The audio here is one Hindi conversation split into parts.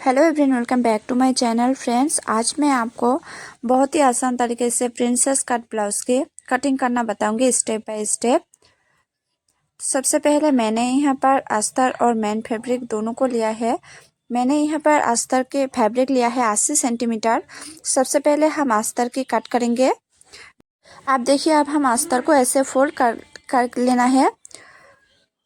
Hello everyone, welcome back to my channel. Friends, आज मैं आपको बहुत ही आसान तरीके से प्रिंसेस कट ब्लाउज की कटिंग करना बताऊंगी स्टेप बाय स्टेप। सबसे पहले मैंने यहाँ पर अस्तर और मेन फैब्रिक दोनों को लिया है। मैंने यहाँ पर अस्तर के फैब्रिक लिया है 80 सेंटीमीटर। सबसे पहले हम अस्तर की कट करेंगे। आप देखिए, अब हम अस्तर को ऐसे फोल्ड कर लेना है।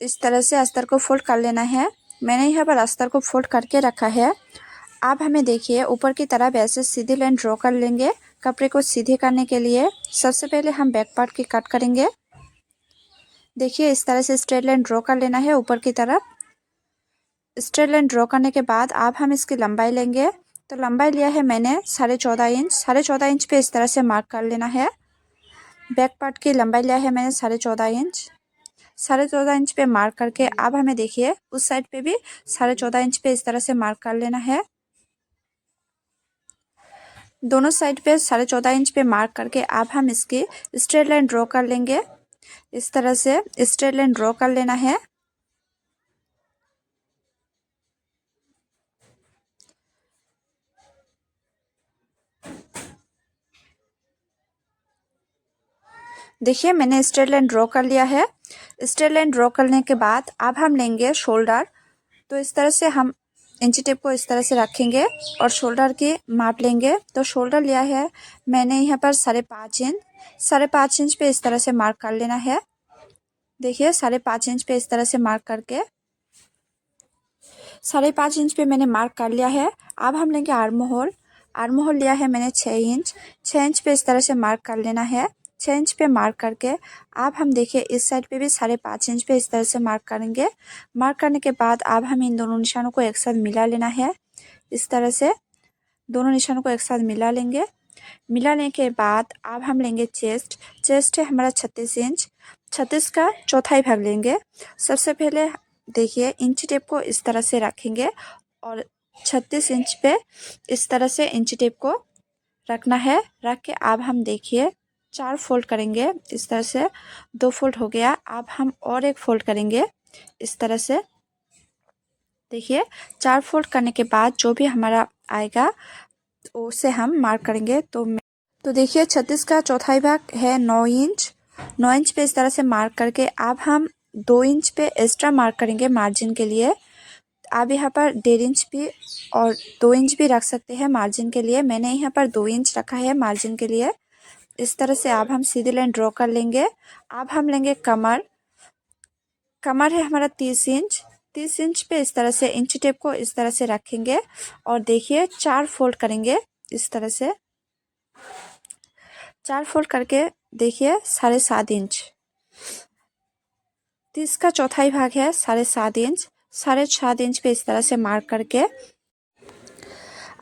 इस तरह से अस्तर को फोल्ड कर लेना है। मैंने यहाँ पर अस्तर को फोल्ड करके रखा है। अब हमें देखिए, ऊपर की तरफ ऐसे सीधी लाइन ड्रॉ कर लेंगे। कपड़े को सीधे करने के लिए सबसे पहले हम बैक पार्ट की कट करेंगे। देखिए, इस तरह से स्ट्रेट लाइन ड्रॉ कर लेना है ऊपर की तरफ। स्ट्रेट लाइन ड्रॉ करने के बाद अब हम इसकी लंबाई लेंगे। तो लंबाई लिया है मैंने 14.5 इंच। 14.5 इंच पे इस तरह से मार्क कर लेना है। बैक पार्ट की लंबाई लिया है मैंने 14.5 इंच। 14.5 इंच पे मार्क करके अब हमें देखिए उस साइड पे भी 14.5 इंच पे इस तरह से मार्क कर लेना है। दोनों साइड पे 14.5 इंच पे मार्क करके अब हम इसकी स्ट्रेट लाइन ड्रॉ कर लेंगे। इस तरह से स्ट्रेट लाइन ड्रॉ कर लेना है। देखिए, मैंने स्ट्रेट लाइन ड्रॉ कर लिया है। स्ट्रेट लाइन ड्रॉ करने के बाद अब हम लेंगे शोल्डर। तो इस तरह से हम इंची टेप को इस तरह से रखेंगे और शोल्डर की माप लेंगे। तो शोल्डर लिया है मैंने यहाँ पर 5.5 इंच। 5.5 इंच पे इस तरह से मार्क कर लेना है। देखिए, 5.5 इंच पे इस तरह से मार्क करके 5.5 इंच पे मैंने मार्क कर लिया है। अब हम लेंगे आर्म होल। आर्म होल लिया है मैंने 6 इंच। 6 इंच पे इस तरह से मार्क कर लेना है। 6 इंच पे मार्क करके अब हम देखिए इस साइड पे भी 5.5 इंच पे इस तरह से मार्क करेंगे। मार्क करने के बाद अब हम इन दोनों निशानों को एक साथ मिला लेना है। इस तरह से दोनों निशानों को एक साथ मिला लेंगे। मिलाने के बाद अब हम लेंगे चेस्ट। चेस्ट है हमारा 36 इंच। 36 का चौथाई भाग लेंगे। सबसे पहले देखिए, इंची टेप को इस तरह से रखेंगे और 36 इंच पे इस तरह से इंची टेप को रखना है। रख के अब हम देखिए 4 फोल्ड करेंगे। इस तरह से 2 फोल्ड हो गया। अब हम और एक फोल्ड करेंगे इस तरह से। देखिए, 4 फोल्ड करने के बाद जो भी हमारा आएगा उसे हम मार्क करेंगे। तो देखिए, 36 का चौथाई भाग है 9 इंच। 9 इंच पे इस तरह से मार्क करके अब हम 2 इंच पे एक्स्ट्रा मार्क करेंगे मार्जिन के लिए। आप यहाँ पर 1.5 इंच भी और 2 इंच भी रख सकते हैं मार्जिन के लिए। मैंने यहाँ पर 2 इंच रखा है मार्जिन के लिए। इस तरह से अब हम सीधी लाइन ड्रॉ कर लेंगे। अब हम लेंगे कमर। कमर है हमारा 30 इंच। 30 इंच पे इस तरह से इंची टेप को इस तरह से रखेंगे और देखिए 4 फोल्ड करेंगे इस तरह से। 4 फोल्ड करके देखिए 7.5 इंच। 30 का चौथाई भाग है 7.5 इंच। 7.5 इंच पे इस तरह से मार्क करके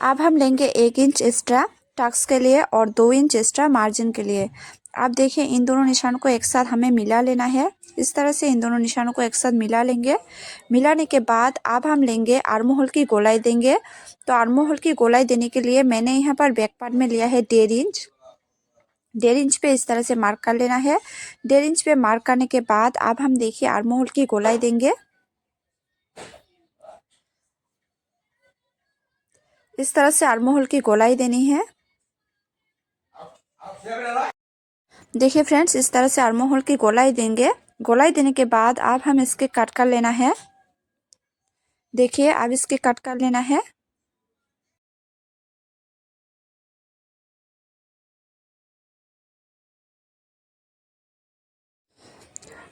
अब हम लेंगे 1 इंच एक्स्ट्रा टक्स के लिए और 2 इंच एक्स्ट्रा मार्जिन के लिए। आप देखिए, इन दोनों निशानों को एक साथ हमें मिला लेना है। इस तरह से इन दोनों निशानों को एक साथ मिला लेंगे। मिलाने के बाद अब हम लेंगे आर्म होल की गोलाई देंगे। तो आर्म होल की गोलाई देने के लिए मैंने यहाँ पर बैक पार्ट में लिया है 1.5 इंच। 1.5 इंच पे इस तरह से मार्क कर लेना है। 1.5 इंच पे मार्क करने के बाद अब हम देखिए आर्म होल की गोलाई देंगे। इस तरह से आर्म होल की गोलाई देनी है। देखिए फ्रेंड्स, इस तरह से आर्म होल की गोलाई देंगे। गोलाई देने के बाद अब हम इसके कट कर लेना है। देखिए, अब इसके कट कर लेना है।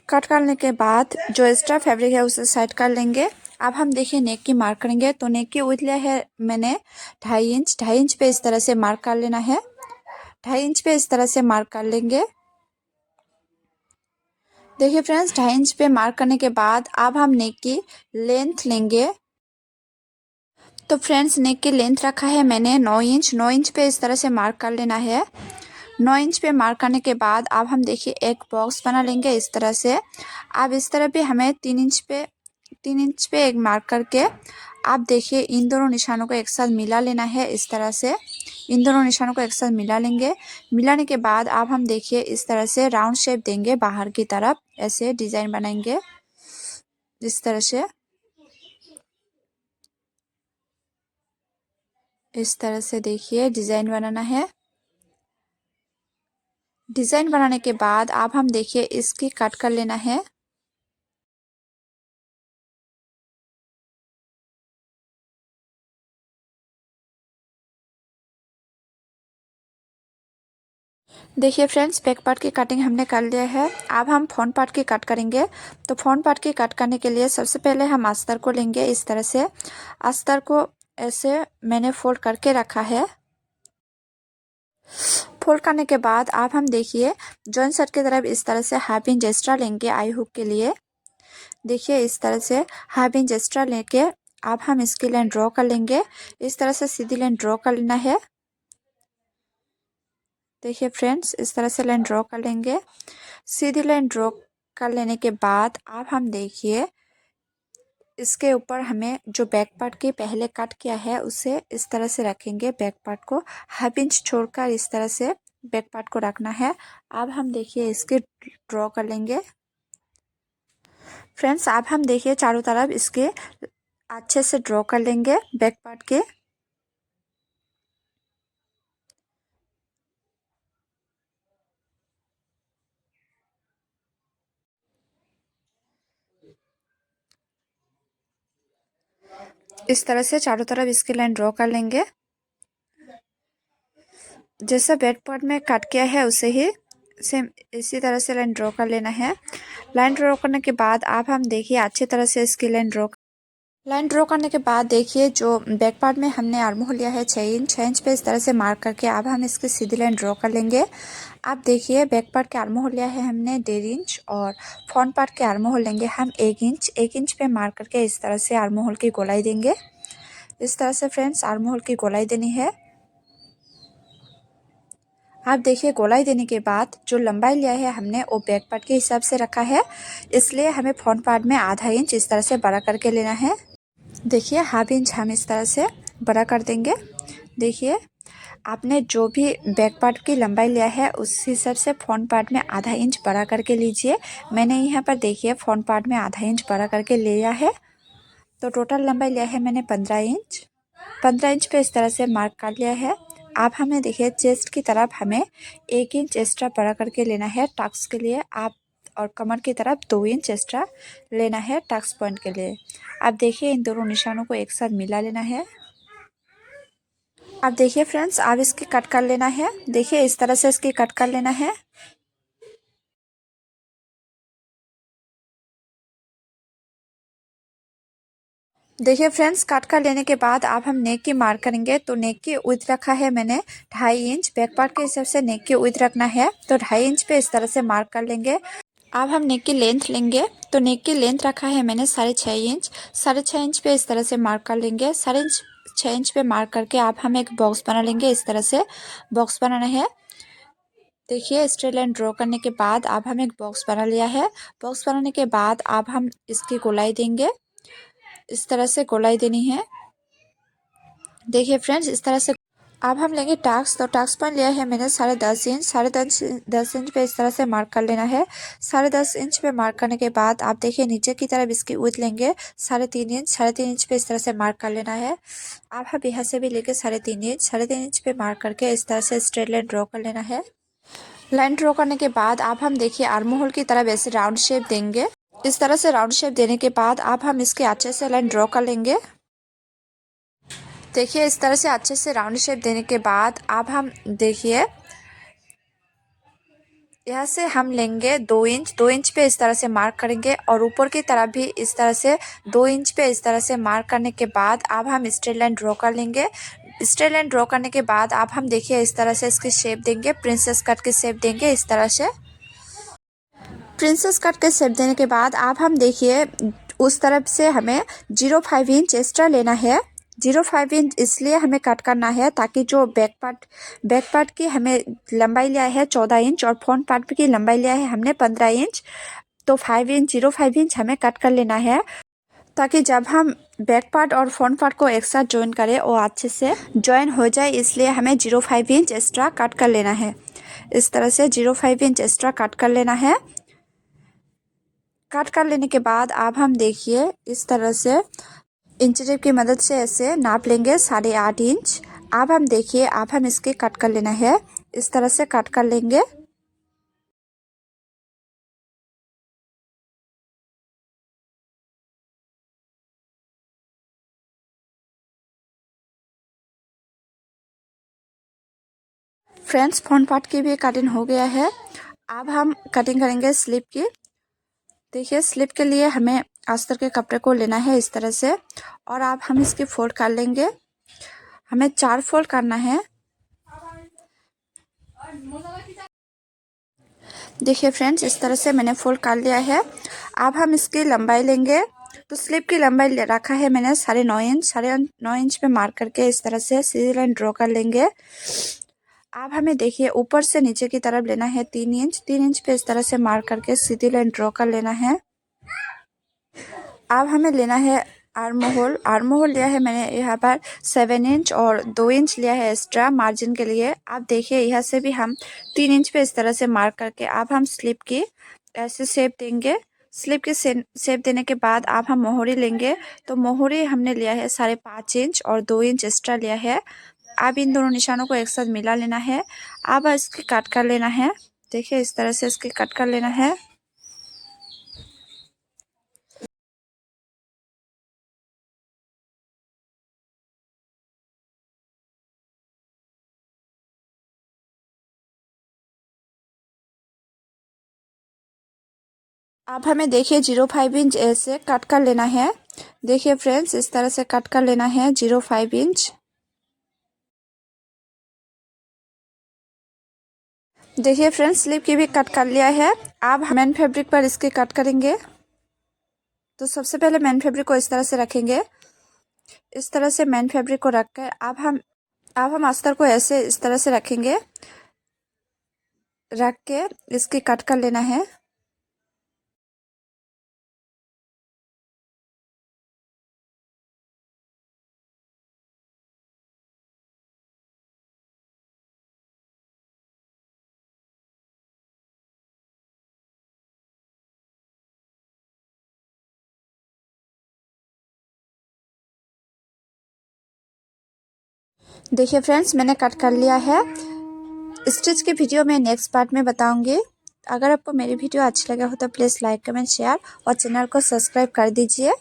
कट करने के बाद जो एक्स्ट्रा फैब्रिक है उसे साइड कर लेंगे। अब हम देखिए नेक की मार्क करेंगे। तो नेक की विड्थ लिया है मैंने 2.5 इंच। 2.5 इंच पे इस तरह से मार्क कर लेना है। 2.5 इंच पे इस तरह से मार्क कर लेंगे। देखिए फ्रेंड्स, 2.5 इंच पे मार्क करने के बाद अब हम नेक की लेंथ लेंगे। तो फ्रेंड्स, नेक की लेंथ रखा है मैंने 9 इंच। 9 इंच पे इस तरह से मार्क कर लेना है। 9 इंच पे मार्क करने के बाद अब हम देखिए एक बॉक्स बना लेंगे इस तरह से। अब इस तरह भी हमें 3 इंच पे एक मार्क करके आप देखिए इन दोनों निशानों को एक साथ मिला लेना है। इस तरह से इन दोनों निशानों को एक साथ मिला लेंगे। मिलाने के बाद अब हम देखिए इस तरह से राउंड शेप देंगे बाहर की तरफ। ऐसे डिजाइन बनाएंगे इस तरह से। इस तरह से देखिए डिज़ाइन बनाना है। डिज़ाइन बनाने के बाद अब हम देखिए इसकी कट कर लेना है। देखिए फ्रेंड्स, बैक पार्ट की कटिंग हमने कर लिया है। अब हम फ्रंट पार्ट की कट करेंगे। तो फ्रंट पार्ट की कट करने के लिए सबसे पहले हम अस्तर को लेंगे। इस तरह से अस्तर को ऐसे मैंने फोल्ड करके रखा है। फोल्ड करने के बाद अब हम देखिए जॉइंट साइड की तरफ इस तरह से हाफ इंच एक्स्ट्रा लेंगे आई हुक के लिए। देखिए इस तरह से हाफ इंच एक्स्ट्रा लेके अब हम इसकी लाइन ड्रॉ कर लेंगे। इस तरह से सीधी लाइन ड्रॉ कर लेना है। देखिए फ्रेंड्स, इस तरह से लाइन ड्रॉ कर लेंगे। सीधी लाइन ड्रॉ कर लेने के बाद अब हम देखिए इसके ऊपर हमें जो बैक पार्ट की पहले कट किया है उसे इस तरह से रखेंगे। बैक पार्ट को हाफ इंच छोड़कर इस तरह से बैक पार्ट को रखना है। अब हम देखिए इसके ड्रॉ कर लेंगे। फ्रेंड्स, अब हम देखिए चारों तरफ इसके अच्छे से ड्रॉ कर लेंगे बैक पार्ट के। इस तरह से चारों तरफ इसकी लाइन ड्रॉ कर लेंगे। जैसा बैक पार्ट में कट किया है उसे ही सेम इसी तरह से लाइन ड्रॉ कर लेना है। लाइन ड्रॉ करने के बाद अब हम देखिए अच्छी तरह से इसकी लाइन ड्रॉ करने के बाद देखिए जो बैक पार्ट में हमने आर्म होल लिया है 6 इंच पे इस तरह से मार्क करके अब हम इसकी सीधी लाइन ड्रॉ कर लेंगे। अब देखिए बैक पार्ट के आर्म होल लिया है हमने 1.5 इंच और फ्रंट पार्ट के आर्म होल लेंगे हम 1 इंच पे मार्क करके इस तरह से आर्म होल की गोलाई देंगे। इस तरह से फ्रेंड्स आर्म होल की गोलाई देनी है। आप देखिए गोलाई देने के बाद जो लंबाई लिया है हमने वो बैक पार्ट के हिसाब से रखा है, इसलिए हमें फ्रंट पार्ट में आधा इंच इस तरह से बड़ा करके लेना है। देखिए हाफ इंच हम इस तरह से बड़ा कर देंगे। देखिए आपने जो भी बैक पार्ट की लंबाई लिया है उस हिसाब से फ्रंट पार्ट में आधा इंच बड़ा करके लीजिए। मैंने यहाँ पर देखिए फ्रंट पार्ट में आधा इंच बड़ा करके लिया है। तो टोटल लंबाई लिया है मैंने 15 इंच पे इस तरह से मार्क कर लिया है। अब हमें देखिए चेस्ट की तरफ हमें 1 इंच एक्स्ट्रा बड़ा करके लेना है टक्स के लिए। आप और कमर की तरफ 2 इंच एक्स्ट्रा लेना है टक्स पॉइंट के लिए। अब देखिए इन दोनों निशानों को एक साथ मिला लेना है। अब देखिए फ्रेंड्स, अब इसकी कट कर लेना है। देखिए इस तरह से इसकी कट कर लेना है। देखिए फ्रेंड्स, कट कर लेने के बाद अब हम नेक की मार्क करेंगे। तो नेक की विड्थ रखा है मैंने 2.5 इंच। बैक पार्ट के हिसाब से नेक की विड्थ रखना है तो 2.5 इंच पे इस तरह से मार्क कर लेंगे। अब हम नेक की लेंथ लेंगे। तो नेक की लेंथ रखा है मैंने 6.5 इंच। 6.5 इंच पे इस तरह से मार्क कर लेंगे। 6.5 इंच पे मार्क करके अब हम एक बॉक्स बना लेंगे। इस तरह से बॉक्स बनाना है। देखिए स्ट्रेट लाइन ड्रॉ करने के बाद अब हम एक बॉक्स बना लिया है। बॉक्स बनाने के बाद अब हम इसकी गोलाई देंगे। इस तरह से गोलाई देनी है। देखिए फ्रेंड्स, इस तरह से अब हम लेंगे टाक्स। तो टाक्स पॉइंट लिया है मैंने 10.5 इंच। 10.5 इंच पे इस तरह से मार्क कर लेना है। 10.5 इंच पे मार्क करने के बाद आप देखिए नीचे की तरफ इसकी विड्थ लेंगे 3.5 इंच। 3.5 इंच पे इस तरह से मार्क कर लेना है। अब हम यहाँ से भी लेके 3.5 इंच। 3.5 इंच पे मार्क करके इस तरह से स्ट्रेट लाइन ड्रॉ कर लेना है। लाइन ड्रॉ करने के बाद अब हम देखिए आर्म होल की तरफ ऐसे राउंड शेप देंगे। इस तरह से राउंड शेप देने के बाद अब हम इसके अच्छे से लाइन ड्रॉ कर लेंगे। देखिए इस तरह से अच्छे से राउंड शेप देने के बाद अब हम देखिए यहाँ से हम लेंगे 2 इंच पे इस तरह से मार्क करेंगे और ऊपर की तरफ भी इस तरह से 2 इंच पे इस तरह से मार्क करने के बाद अब हम स्ट्रेट लाइन ड्रॉ कर लेंगे। स्ट्रेट लाइन ड्रॉ करने के बाद अब हम देखिए इस तरह से इसकी शेप देंगे, प्रिंसेस कट की शेप देंगे। इस तरह से प्रिंसेस कट के शेप देने के बाद अब हम देखिए उस तरफ से हमें 0.5 इंच एक्स्ट्रा लेना है। 0.5 इंच इसलिए हमें कट करना है ताकि जो बैक पार्ट की हमें लंबाई लिया है 14 इंच और फ्रंट पार्ट की लंबाई लिया है हमने 15 इंच। तो 0.5 इंच हमें कट कर लेना है ताकि जब हम बैक पार्ट और फ्रंट पार्ट को एक साथ ज्वाइन करें वो अच्छे से ज्वाइन हो जाए, इसलिए हमें 0.5 इंच एक्स्ट्रा कट कर लेना है। इस तरह से 0.5 इंच एक्स्ट्रा कट कर लेना है। कट कर लेने के बाद अब हम देखिए इस तरह से इंच टेप की मदद से ऐसे नाप लेंगे 8.5 इंच। अब हम देखिए, अब हम इसके कट कर लेना है, इस तरह से कट कर लेंगे। फ्रेंड्स, फ्रंट पार्ट की भी कटिंग हो गया है। अब हम कटिंग करेंगे स्लीव की। देखिए, स्लीव के लिए हमें अस्तर के कपड़े को लेना है इस तरह से, और अब हम इसकी फोल्ड कर लेंगे। हमें 4 फोल्ड करना है। देखिए फ्रेंड्स, इस तरह से मैंने फोल्ड कर लिया है। अब हम इसकी लंबाई लेंगे। तो स्लीव की लंबाई ले रखा है मैंने 9.5 इंच। 9.5 इंच पे मार्क करके इस तरह से सीधी लाइन ड्रॉ कर लेंगे। अब हमें देखिए ऊपर से नीचे की तरफ लेना है 3 इंच। 3 इंच पे इस तरह से मार्क करके सीधी लाइन ड्रॉ कर लेना है। अब हमें लेना है आर्म होल। आर्म होल लिया है मैंने यहाँ पर 7 इंच और 2 इंच लिया है एक्स्ट्रा मार्जिन के लिए। अब देखिए यहाँ से भी हम 3 इंच पे इस तरह से मार्क करके अब हम स्लीव की ऐसे शेप देंगे। स्लीव की शेप देने के बाद अब हम मोहरी लेंगे। तो मोहरी हमने लिया है 5.5 इंच और 2 इंच एक्स्ट्रा लिया है। अब इन दोनों निशानों को एक साथ मिला लेना है। अब इसकी कट कर लेना है। देखिए इस तरह से इसकी कट कर लेना है। अब हमें देखिए 0.5 इंच ऐसे कट कर लेना है। देखिए फ्रेंड्स, इस तरह से कट कर लेना है 0.5 इंच। देखिए फ्रेंड्स, स्लीव की भी कट कर लिया है। अब हम मेन फैब्रिक पर इसकी कट करेंगे। तो सबसे पहले मेन फैब्रिक को इस तरह से रखेंगे। इस तरह से मेन फैब्रिक को रख कर अब हम अस्तर को ऐसे इस तरह से रखेंगे। रख के इसकी कट कर लेना है। देखिए फ्रेंड्स, मैंने कट कर लिया है। स्टिच की वीडियो मैं नेक्स्ट पार्ट में बताऊंगी। अगर आपको मेरी वीडियो अच्छी लगा हो तो प्लीज़ लाइक कमेंट शेयर और चैनल को सब्सक्राइब कर दीजिए।